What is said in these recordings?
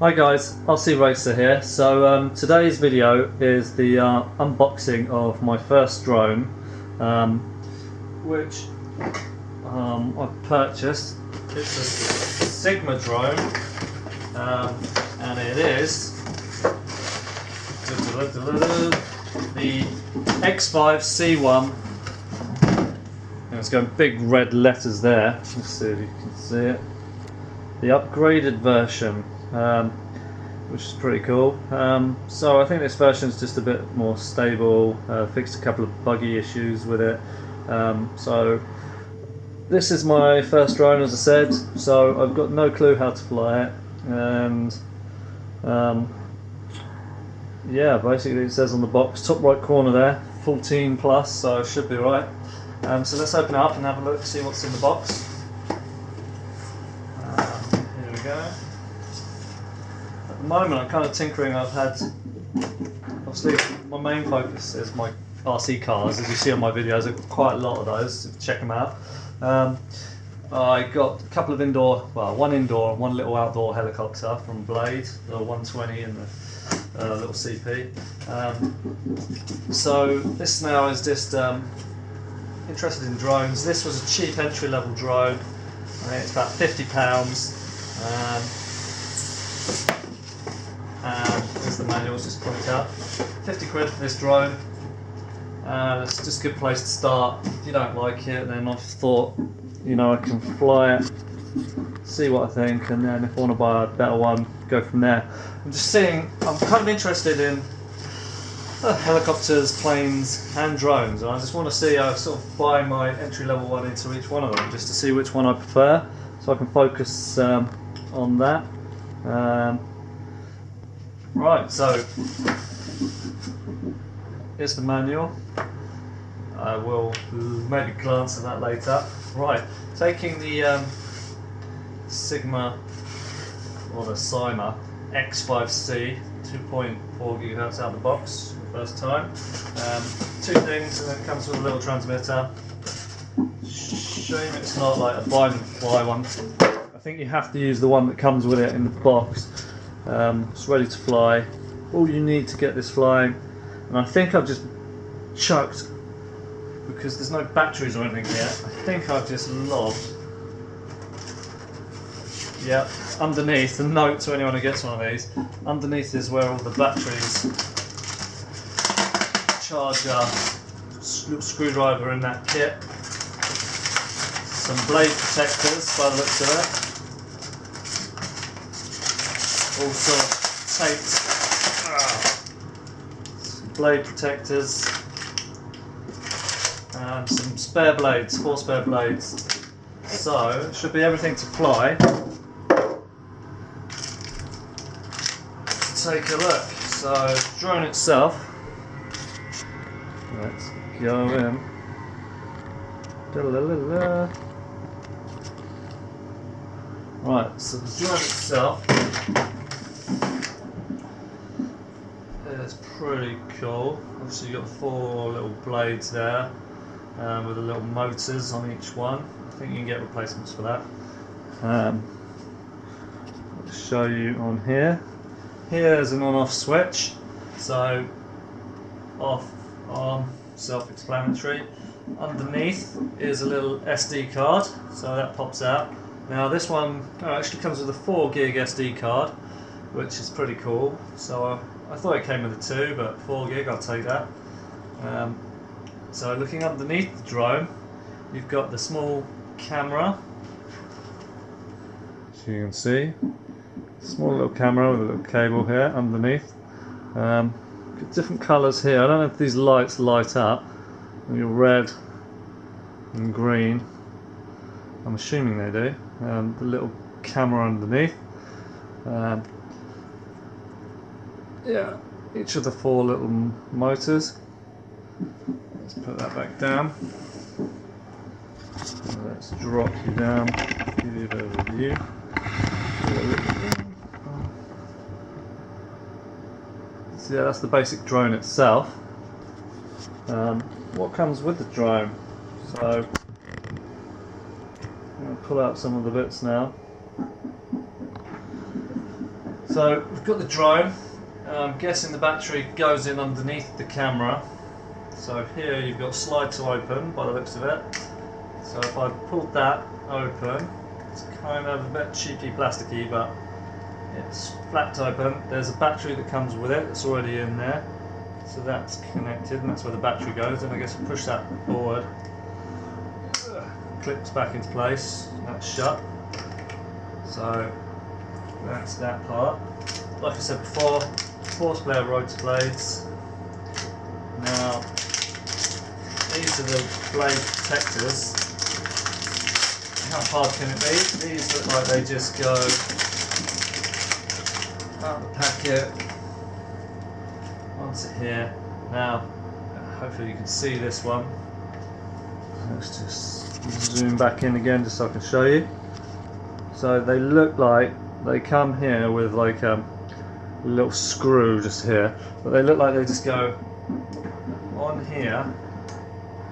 Hi guys, RC Racer here. So today's video is the unboxing of my first drone, which I've purchased. It's a SYMA drone, and it is the X5C1. It's got big red letters there. Let's see if you can see it. The upgraded version. Which is pretty cool. So I think this version is just a bit more stable, fixed a couple of buggy issues with it. So this is my first drone, as I said, so I've got no clue how to fly it, and yeah, basically it says on the box, top right corner there, 14 plus, so it should be right. So let's open it up and have a look, see what's in the box. Here we go. At the moment I'm kind of tinkering. I've had, obviously my main focus is my RC cars, as you see on my videos. I've got quite a lot of those, so check them out. I got a couple of indoor, well, one indoor and one little outdoor helicopter from Blade, the 120 and the little CP. So this now is just interested in drones. This was a cheap entry level drone. I think it's about £50. And there's the manual, just point out. 50 quid for this drone. It's just a good place to start. If you don't like it, then I've thought, you know, I can fly it, see what I think, and then if I want to buy a better one, go from there. I'm just seeing, I'm kind of interested in helicopters, planes and drones, and I just want to see, I sort of buy my entry level one into each one of them, just to see which one I prefer, so I can focus on that. Right, so here's the manual. I will maybe glance at that later. Right, taking the SYMA, or the SYMA X5C 2.4 GHz out of the box for the first time. Two things, and then it comes with a little transmitter. Shame it's not like a buy and fly one. I think you have to use the one that comes with it in the box. It's ready to fly. All you need to get this flying, and I think I've just chucked, because there's no batteries or anything here, I think I've just lobbed, yeah, underneath, the note to anyone who gets one of these, underneath is where all the batteries, charger, screwdriver in that kit, some blade protectors by the looks of it, also taped blade protectors, and some spare blades, 4 spare blades. So it should be everything to fly. Let's take a look. So drone itself, let's go in. Right, so the drone itself is pretty cool. Obviously you've got 4 little blades there, with the little motors on each one. I think you can get replacements for that. I'll show you on here. Here's an on-off switch. So off, on, self-explanatory. Underneath is a little SD card, so that pops out. Now this one actually comes with a 4 gig SD card, which is pretty cool. So I thought it came with a 2, but 4 gig, I'll take that. So looking underneath the drone, you've got the small camera, as you can see, small little camera with a little cable here underneath. Got different colours here. I don't know if these lights light up. Maybe red and green. I'm assuming they do. The little camera underneath. Yeah, each of the 4 little motors. Let's put that back down. Let's drop you down, give you a bit of a view. So yeah, that's the basic drone itself. What comes with the drone? So I'm going to pull out some of the bits now. So we've got the drone. I'm guessing the battery goes in underneath the camera. So here you've got slide to open by the looks of it. So if I pulled that open, it's kind of a bit cheapy plasticky, but it's flapped open. There's a battery that comes with it that's already in there. So that's connected and that's where the battery goes. And I guess I push that forward, clips back into place, that's shut. So that's that part. Like I said before, 4-player rotor blades. Now, these are the blade protectors. How hard can it be? These look like they just go out the packet, onto here. Now, hopefully you can see this one. Let's just zoom back in again just so I can show you. So they look like they come here with like a little screw just here, but they look like they just go on here,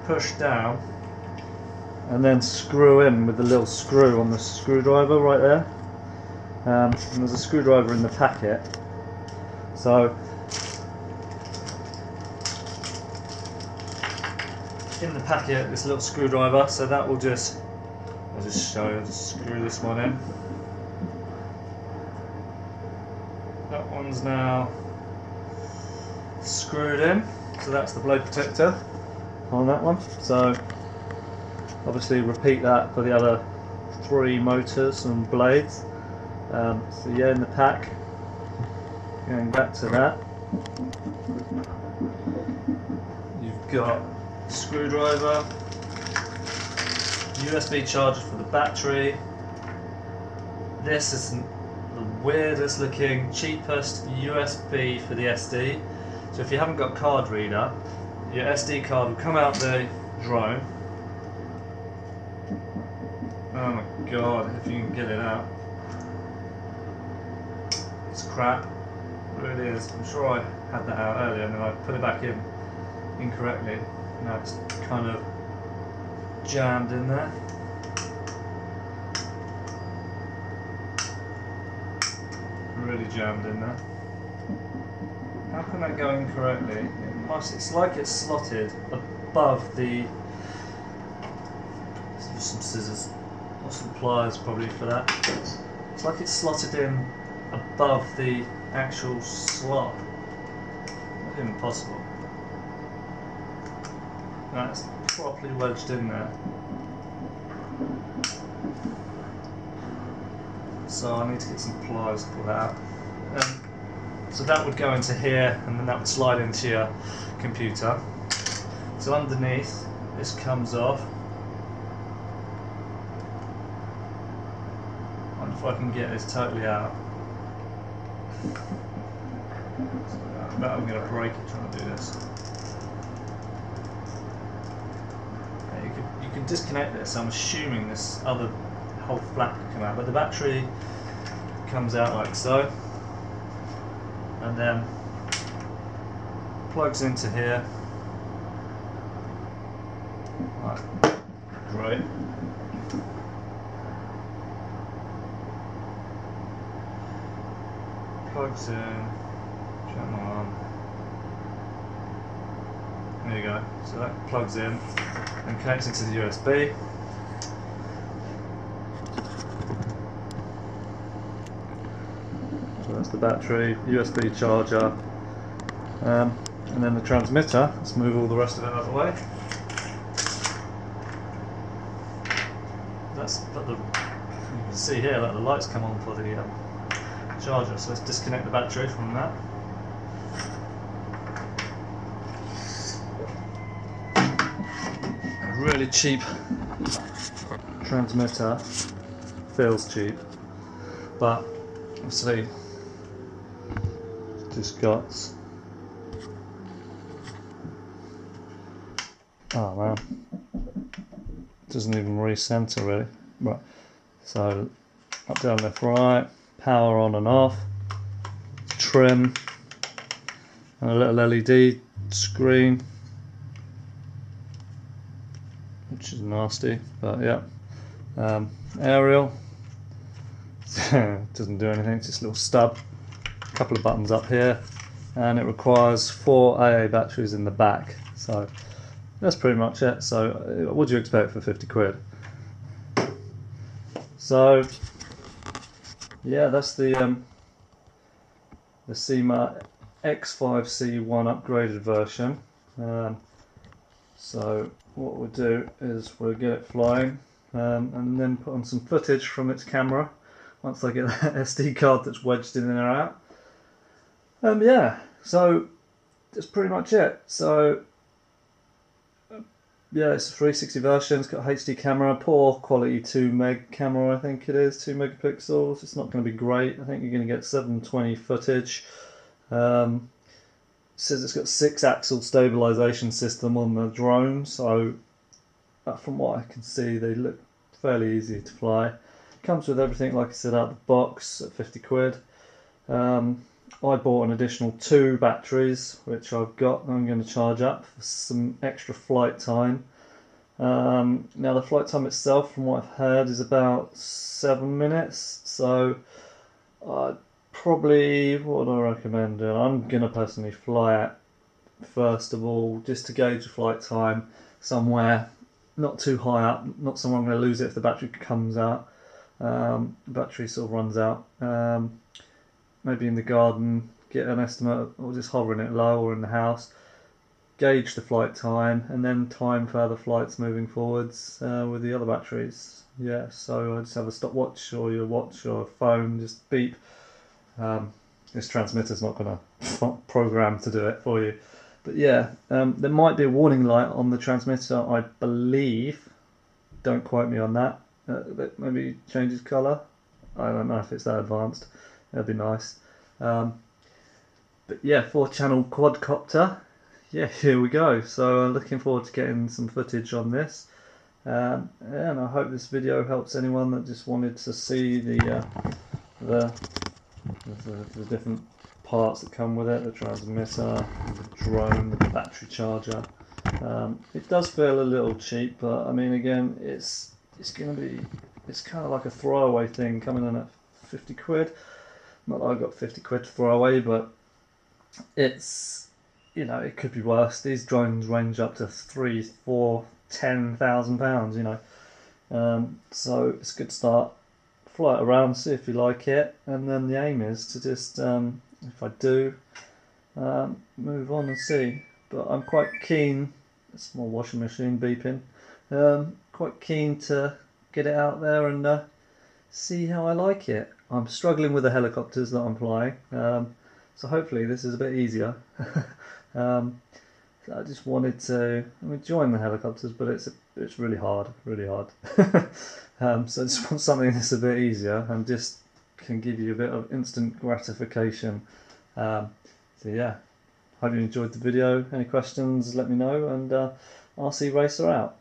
push down, and then screw in with the little screw on the screwdriver right there. And there's a screwdriver in the packet. So in the packet, this little screwdriver. So that will just, I'll just show you. Just screw this one in. That one's now screwed in. So that's the blade protector on that one. So obviously repeat that for the other 3 motors and blades. So yeah, in the pack, going back to that, you've got screwdriver, USB charger for the battery. This is the weirdest looking, cheapest USB for the SD. So if you haven't got a card reader, your SD card will come out the drone. Oh my god, if you can get it out. It's crap. It really is. I'm sure I had that out earlier and then I put it back in incorrectly. Now it's kind of jammed in there. Really jammed in there. How can that go incorrectly? It's like it's slotted above the... Some scissors or some pliers probably for that. It's like it's slotted in above the actual slot. Not even possible. That's properly wedged in there. So I need to get some pliers to pull that out. So that would go into here and then that would slide into your computer. So underneath, this comes off. I wonder if I can get this totally out. I bet I'm going to break it trying to do this. You can disconnect this. I'm assuming this other whole flap can come out, but the battery comes out like so, and then plugs into here. Right, great. Plugs in. Come on. There you go. So that plugs in and connects into the USB. So that's the battery, USB charger, and then the transmitter. Let's move all the rest of it out of the way. That's you can see here that the lights come on for the charger. So let's disconnect the battery from that. A really cheap transmitter, feels cheap, but obviously just got, oh man, doesn't even recenter really. Right, so up, down, left, right, power on and off, trim, and a little LED screen, which is nasty, but yeah. Aerial, doesn't do anything, it's just a little stub. couple of buttons up here, and it requires 4 AA batteries in the back. So that's pretty much it. So what do you expect for 50 quid? So yeah, that's the SYMA X5C1 upgraded version. So what we'll do is we'll get it flying and then put on some footage from its camera once I get that SD card that's wedged in there out. Yeah, so that's pretty much it. So yeah, it's a 360 version, it's got a HD camera, poor quality 2 meg camera I think it is, 2 megapixels. It's not going to be great. I think you're going to get 720 footage. Says it's got 6-axle stabilization system on the drone, so from what I can see they look fairly easy to fly. Comes with everything like I said out of the box at 50 quid. I bought an additional 2 batteries which I've got and I'm going to charge up for some extra flight time. Now the flight time itself from what I've heard is about 7 minutes, so probably, what do I recommend doing? I'm going to personally fly it first of all, just to gauge the flight time somewhere not too high up, not somewhere I'm going to lose it if the battery comes out. The battery sort of runs out. Maybe in the garden, get an estimate, or just hovering it low, or in the house, gauge the flight time, and then time further flights moving forwards with the other batteries. Yeah, so I just have a stopwatch or your watch or a phone, just beep. This transmitter's not going to program to do it for you, but yeah, there might be a warning light on the transmitter, I believe. Don't quote me on that. That maybe changes colour. I don't know if it's that advanced. That'd be nice. But yeah, 4-channel quadcopter. Yeah, here we go. So I'm looking forward to getting some footage on this. And I hope this video helps anyone that just wanted to see the different parts that come with it, the transmitter, the drone, the battery charger. It does feel a little cheap, but I mean, again, it's kind of like a throwaway thing coming in at 50 quid. Not that I've got 50 quid to throw away, but it's, you know, it could be worse. These drones range up to 3, 4, 10,000 pounds, you know. So it's a good start. Fly it around, see if you like it, and then the aim is to just, if I do, move on and see. But I'm quite keen. It's my washing machine beeping. Quite keen to get it out there and see how I like it. I'm struggling with the helicopters that I'm flying, so hopefully this is a bit easier. So I just wanted to, I'm enjoying the helicopters, but it's really hard. So I just want something that's a bit easier and just can give you a bit of instant gratification. So yeah, hope you enjoyed the video. Any questions, let me know, and I'll see Racer out.